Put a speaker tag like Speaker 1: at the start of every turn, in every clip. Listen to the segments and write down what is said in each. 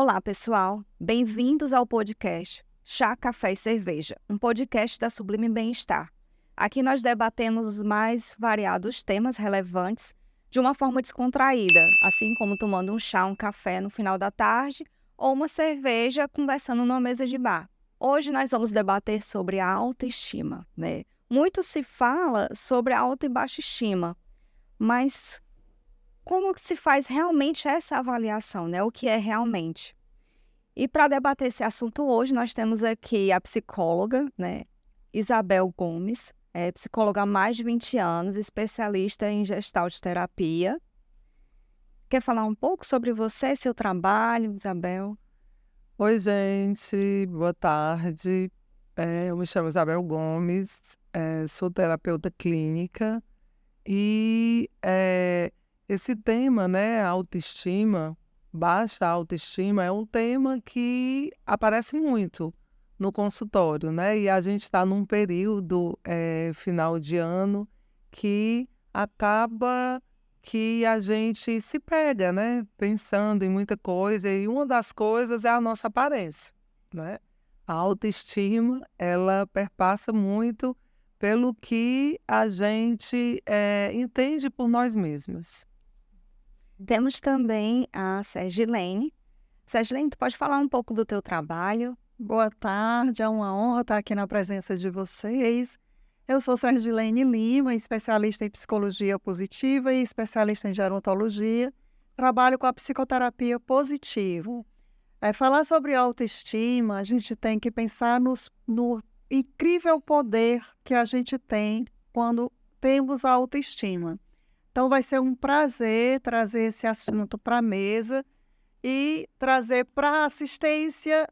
Speaker 1: Olá, pessoal. Bem-vindos ao podcast Chá, Café e Cerveja, um podcast da Sublime Bem-Estar. Aqui nós debatemos os mais variados temas relevantes de uma forma descontraída, assim como tomando um chá, um café no final da tarde ou uma cerveja conversando numa mesa de bar. Hoje nós vamos debater sobre a autoestima, né? Muito se fala sobre a auto e baixa estima, mas como que se faz realmente essa avaliação, né? O que é realmente? E para debater esse assunto hoje, nós temos aqui a psicóloga, né, Isabel Gomes, psicóloga há mais de 20 anos, especialista em gestalt terapia. Quer falar um pouco sobre você, seu trabalho, Isabel?
Speaker 2: Oi, gente, boa tarde. Eu me chamo Isabel Gomes, sou terapeuta clínica e esse tema, né, autoestima, baixa autoestima, é um tema que aparece muito no consultório, né? E a gente está num período, final de ano, que acaba que a gente se pega, né? Pensando em muita coisa, e uma das coisas é a nossa aparência, né? A autoestima, ela perpassa muito pelo que a gente entende por nós mesmas.
Speaker 1: Temos também a Sergilene. Sergilene, tu pode falar um pouco do teu trabalho?
Speaker 3: Boa tarde, é uma honra estar aqui na presença de vocês. Eu sou Sergilene Lima, especialista em psicologia positiva e especialista em gerontologia. Trabalho com a psicoterapia positiva. Falar sobre autoestima, a gente tem que pensar no incrível poder que a gente tem quando temos a autoestima. Então, vai ser um prazer trazer esse assunto para a mesa e trazer para a assistência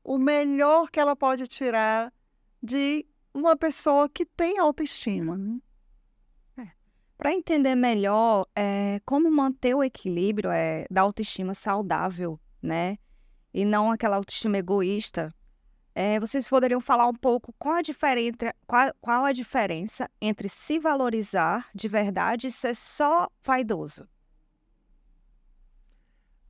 Speaker 3: o melhor que ela pode tirar de uma pessoa que tem autoestima, né?
Speaker 1: Para entender melhor como manter o equilíbrio da autoestima saudável, né? E não aquela autoestima egoísta. Vocês poderiam falar um pouco qual a diferença entre se valorizar de verdade e ser só vaidoso?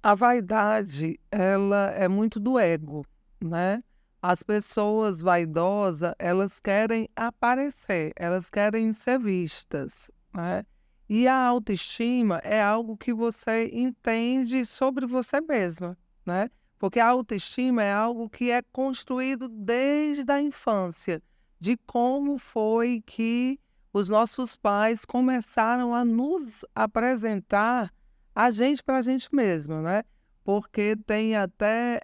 Speaker 2: A vaidade, ela é muito do ego, né? As pessoas vaidosas, elas querem aparecer, elas querem ser vistas, né? E a autoestima é algo que você entende sobre você mesma, né? Porque a autoestima é algo que é construído desde a infância, de como foi que os nossos pais começaram a nos apresentar a gente para a gente mesma, né? Porque tem até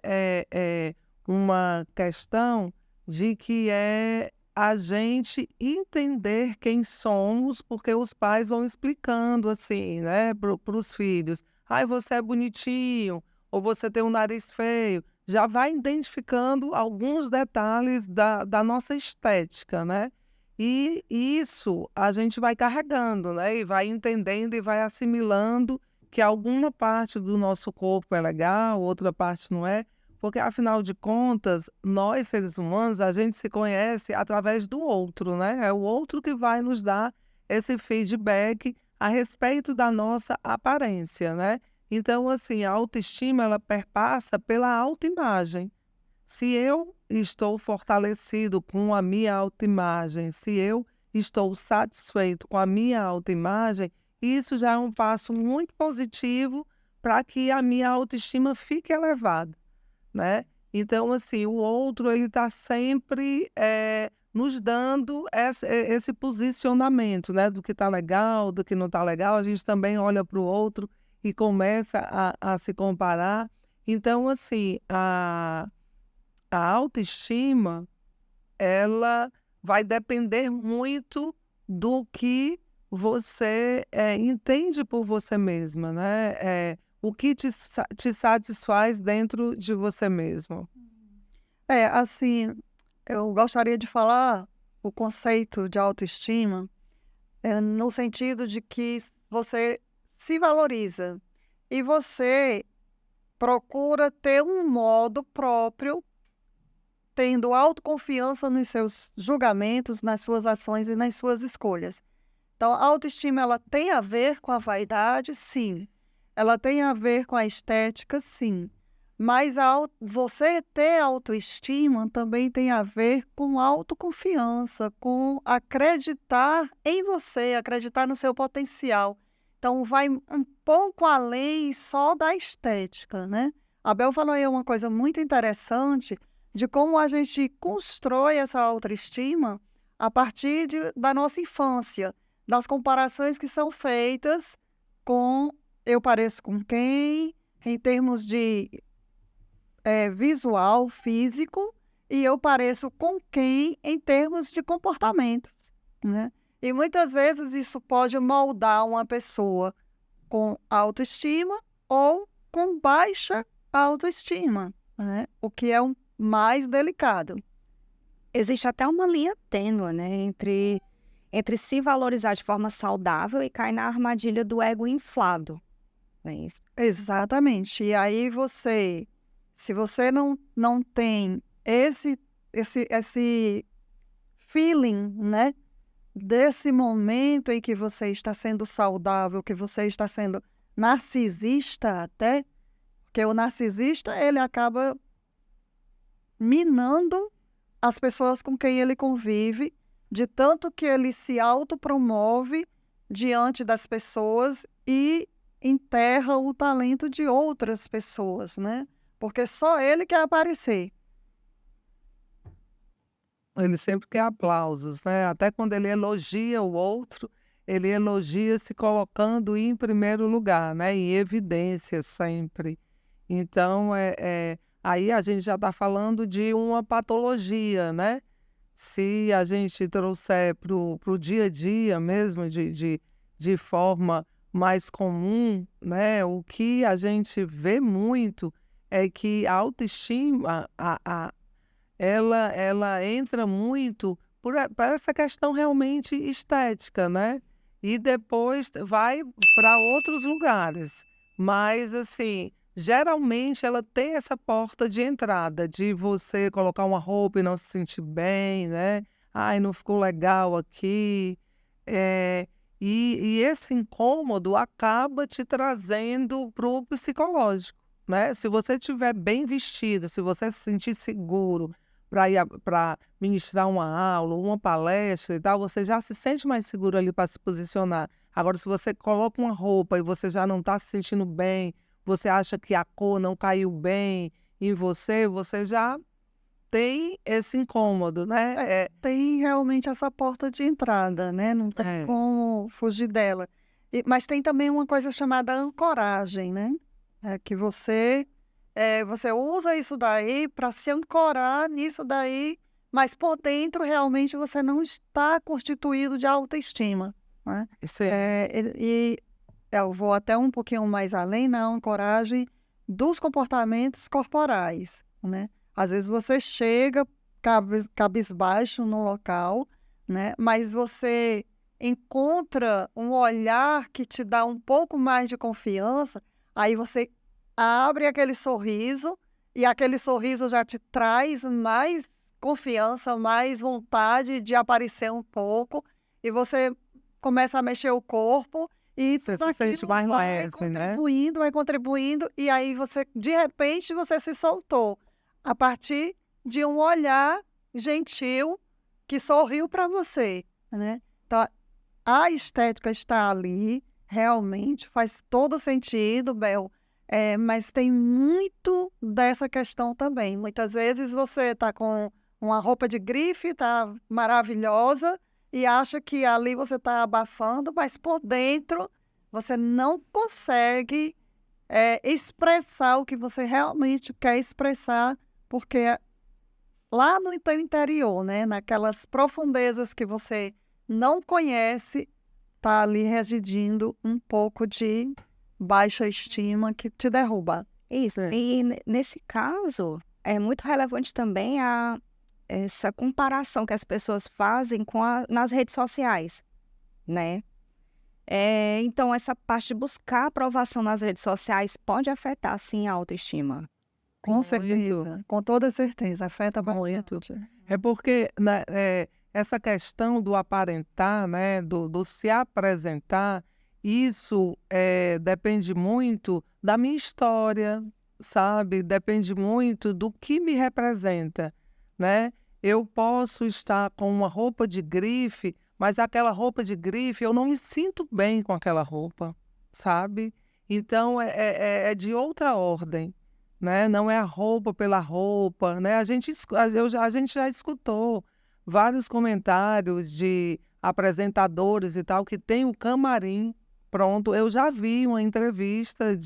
Speaker 2: uma questão de que é a gente entender quem somos, porque os pais vão explicando assim, né, para os filhos. Ai, você é bonitinho, ou você tem um nariz feio. Já vai identificando alguns detalhes da nossa estética, né? E isso a gente vai carregando, né? E vai entendendo e vai assimilando que alguma parte do nosso corpo é legal, outra parte não é, porque afinal de contas, nós seres humanos, a gente se conhece através do outro, né? É o outro que vai nos dar esse feedback a respeito da nossa aparência, né? Então, assim, a autoestima, ela perpassa pela autoimagem. Se eu estou fortalecido com a minha autoimagem, se eu estou satisfeito com a minha autoimagem, isso já é um passo muito positivo para que a minha autoestima fique elevada, né? Então, assim, o outro, ele está sempre nos dando esse posicionamento, né? Do que está legal, do que não está legal. A gente também olha para o outro e começa a se comparar. Então, assim, a autoestima, ela vai depender muito do que você entende por você mesma, né? O que te satisfaz dentro de você mesmo.
Speaker 3: Assim, eu gostaria de falar o conceito de autoestima no sentido de que você se valoriza e você procura ter um modo próprio, tendo autoconfiança nos seus julgamentos, nas suas ações e nas suas escolhas. Então, a autoestima, ela tem a ver com a vaidade, sim. Ela tem a ver com a estética, sim. Mas você ter autoestima também tem a ver com autoconfiança, com acreditar em você, acreditar no seu potencial. Então, vai um pouco além só da estética, né? A Bel falou aí uma coisa muito interessante de como a gente constrói essa autoestima a partir da nossa infância, das comparações que são feitas com eu pareço com quem, em termos de visual, físico, e eu pareço com quem em termos de comportamentos, né? E muitas vezes isso pode moldar uma pessoa com autoestima ou com baixa autoestima, né? O que é mais delicado.
Speaker 1: Existe até uma linha tênue, né, entre se valorizar de forma saudável e cair na armadilha do ego inflado. Né?
Speaker 3: Exatamente. E aí se você não tem esse feeling, né, desse momento em que você está sendo saudável, que você está sendo narcisista até, porque o narcisista, ele acaba minando as pessoas com quem ele convive, de tanto que ele se autopromove diante das pessoas e enterra o talento de outras pessoas, né? Porque só ele quer aparecer.
Speaker 2: Ele sempre quer aplausos, né? Até quando ele elogia o outro, ele elogia se colocando em primeiro lugar, né? Em evidência sempre. Então, aí a gente já está falando de uma patologia, né? Se a gente trouxer para o dia a dia mesmo, de forma mais comum, né? O que a gente vê muito é que a autoestima, ela entra muito por essa questão realmente estética, né? E depois vai para outros lugares. Mas, assim, geralmente ela tem essa porta de entrada, de você colocar uma roupa e não se sentir bem, né? Ai, não ficou legal aqui. E esse incômodo acaba te trazendo para o psicológico, né? Se você estiver bem vestida, se você se sentir seguro para ministrar uma aula, uma palestra e tal, você já se sente mais seguro ali para se posicionar. Agora, se você coloca uma roupa e você já não está se sentindo bem, você acha que a cor não caiu bem em você, você já tem esse incômodo, né?
Speaker 3: Tem realmente essa porta de entrada, né? Não tem como fugir dela. Mas tem também uma coisa chamada ancoragem, né? Que você usa isso daí para se ancorar nisso daí, mas por dentro realmente você não está constituído de autoestima, né?
Speaker 2: Sim.
Speaker 3: Eu vou até um pouquinho mais além na ancoragem dos comportamentos corporais, né? Às vezes você chega cabisbaixo no local, né? Mas você encontra um olhar que te dá um pouco mais de confiança, aí você abre aquele sorriso e aquele sorriso já te traz mais confiança, mais vontade de aparecer um pouco e você começa a mexer o corpo e
Speaker 2: Você se sente mais leve, né?
Speaker 3: vai contribuindo e aí de repente você se soltou a partir de um olhar gentil que sorriu para você, né? Então, a estética está ali, realmente faz todo sentido, Bel. Mas tem muito dessa questão também. Muitas vezes você está com uma roupa de grife, está maravilhosa, e acha que ali você está abafando, mas por dentro você não consegue expressar o que você realmente quer expressar, porque lá no teu interior, né, naquelas profundezas que você não conhece, está ali residindo um pouco de baixa estima que te derruba.
Speaker 1: Isso. E nesse caso, é muito relevante também essa comparação que as pessoas fazem nas redes sociais, né? Então, essa parte de buscar aprovação nas redes sociais pode afetar, sim, a autoestima.
Speaker 3: Com certeza, com toda certeza, afeta bastante.
Speaker 2: É porque, né, essa questão do aparentar, né, do se apresentar, isso depende muito da minha história, sabe? Depende muito do que me representa, né? Eu posso estar com uma roupa de grife, mas aquela roupa de grife, eu não me sinto bem com aquela roupa, sabe? Então, é de outra ordem, né? Não é a roupa pela roupa, né? A gente já escutou vários comentários de apresentadores e tal que tem o camarim pronto. Eu já vi uma entrevista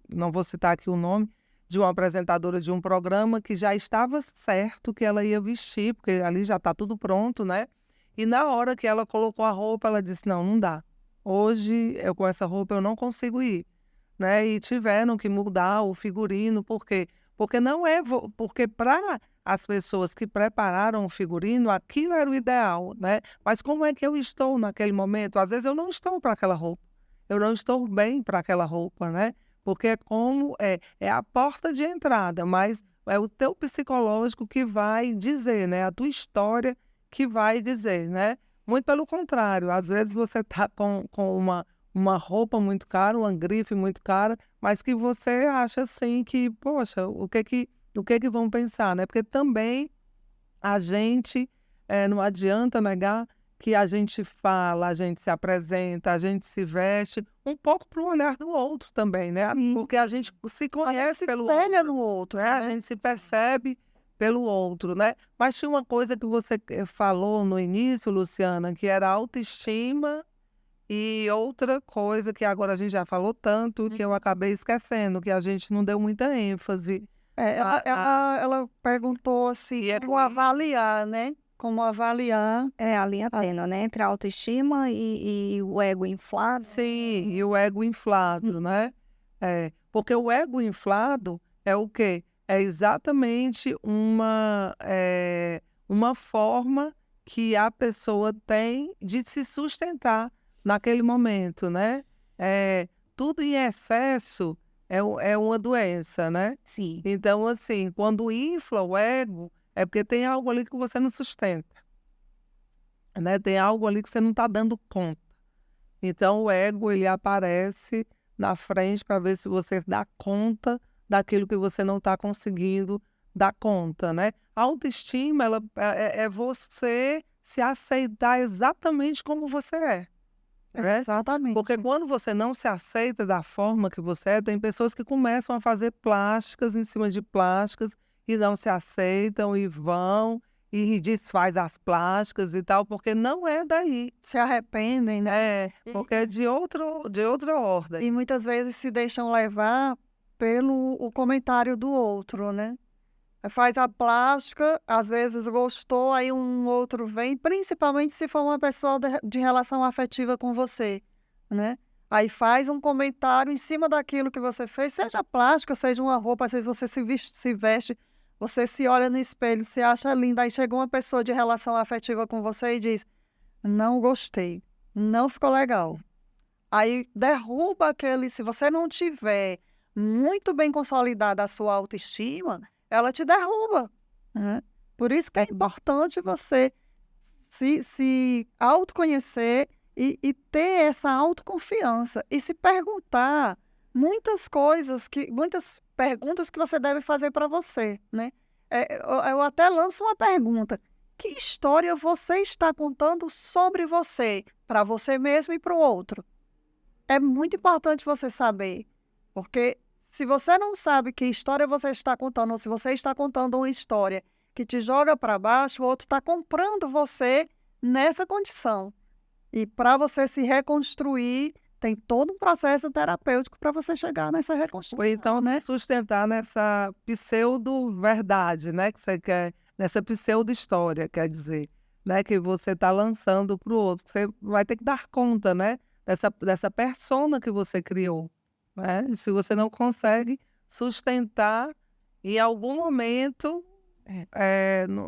Speaker 2: não vou citar aqui o nome, de uma apresentadora de um programa que já estava certo que ela ia vestir, porque ali já está tudo pronto, né? E na hora que ela colocou a roupa, ela disse, não dá. Hoje, eu com essa roupa, eu não consigo ir, né? E tiveram que mudar o figurino, por quê? Porque não é... Porque para as pessoas que prepararam o figurino, aquilo era o ideal, né? Mas como é que eu estou naquele momento? Às vezes eu não estou para aquela roupa. Eu não estou bem para aquela roupa, né? Porque é a porta de entrada, mas é o teu psicológico que vai dizer, né? A tua história que vai dizer, né? Muito pelo contrário, às vezes você está com uma roupa muito cara, uma grife muito cara, mas que você acha assim que, poxa, o que que vão pensar, né? Porque também a gente, não adianta negar que a gente fala, a gente se apresenta, a gente se veste um pouco para o olhar do outro também, né?
Speaker 3: Sim.
Speaker 2: Porque a gente se
Speaker 3: A gente
Speaker 2: conhece
Speaker 3: se
Speaker 2: pelo
Speaker 3: espelha
Speaker 2: outro,
Speaker 3: no outro,
Speaker 2: né? A
Speaker 3: né?
Speaker 2: gente se percebe pelo outro, né? Mas tinha uma coisa que você falou no início, Luciana, que era autoestima e outra coisa que agora a gente já falou tanto que eu acabei esquecendo, que a gente não deu muita ênfase.
Speaker 3: Ela perguntou assim,
Speaker 2: E é
Speaker 3: como avaliar, né? Como avaliar.
Speaker 1: É a linha tênue, né? Entre a autoestima e o ego inflado.
Speaker 2: Sim, e o ego inflado, né? Porque o ego inflado é o quê? É exatamente uma forma que a pessoa tem de se sustentar naquele momento, né? Tudo em excesso é uma doença, né?
Speaker 1: Sim.
Speaker 2: Então, assim, quando infla o ego, é porque tem algo ali que você não sustenta, né? Tem algo ali que você não está dando conta. Então, o ego, ele aparece na frente para ver se você dá conta daquilo que você não está conseguindo dar conta, né? A autoestima, ela é você se aceitar exatamente como você é, né?
Speaker 3: Exatamente.
Speaker 2: Porque quando você não se aceita da forma que você é, tem pessoas que começam a fazer plásticas em cima de plásticas e não se aceitam e vão e desfaz as plásticas e tal, porque não é daí.
Speaker 3: Se arrependem, né?
Speaker 2: Porque é de outra ordem.
Speaker 3: E muitas vezes se deixam levar pelo o comentário do outro, né? Faz a plástica, às vezes gostou, aí um outro vem, principalmente se for uma pessoa de relação afetiva com você, né? Aí faz um comentário em cima daquilo que você fez, seja plástica, seja uma roupa, às vezes você se veste, você se olha no espelho, se acha linda, aí chega uma pessoa de relação afetiva com você e diz, não gostei, não ficou legal. Aí derruba se você não tiver muito bem consolidada a sua autoestima, ela te derruba, né? Por isso que é importante você se autoconhecer e ter essa autoconfiança e se perguntar muitas perguntas que você deve fazer para você, né? Eu até lanço uma pergunta. Que história você está contando sobre você, para você mesmo e para o outro? É muito importante você saber, porque se você não sabe que história você está contando, ou se você está contando uma história que te joga para baixo, o outro está comprando você nessa condição. E para você se reconstruir, tem todo um processo terapêutico para você chegar nessa reconstrução.
Speaker 2: Ou então, né, sustentar nessa pseudo-verdade, né, que você quer, nessa pseudo-história, quer dizer, né, que você está lançando para o outro. Você vai ter que dar conta, né, dessa persona que você criou, né? Se você não consegue sustentar, em algum momento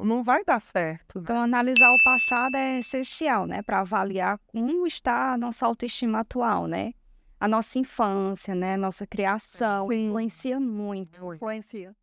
Speaker 2: não vai dar certo, né?
Speaker 1: Então, analisar o passado é essencial, né? Para avaliar como está a nossa autoestima atual, né? A nossa infância, né? Nossa criação
Speaker 3: Sim.
Speaker 1: influencia muito.
Speaker 3: Influencia.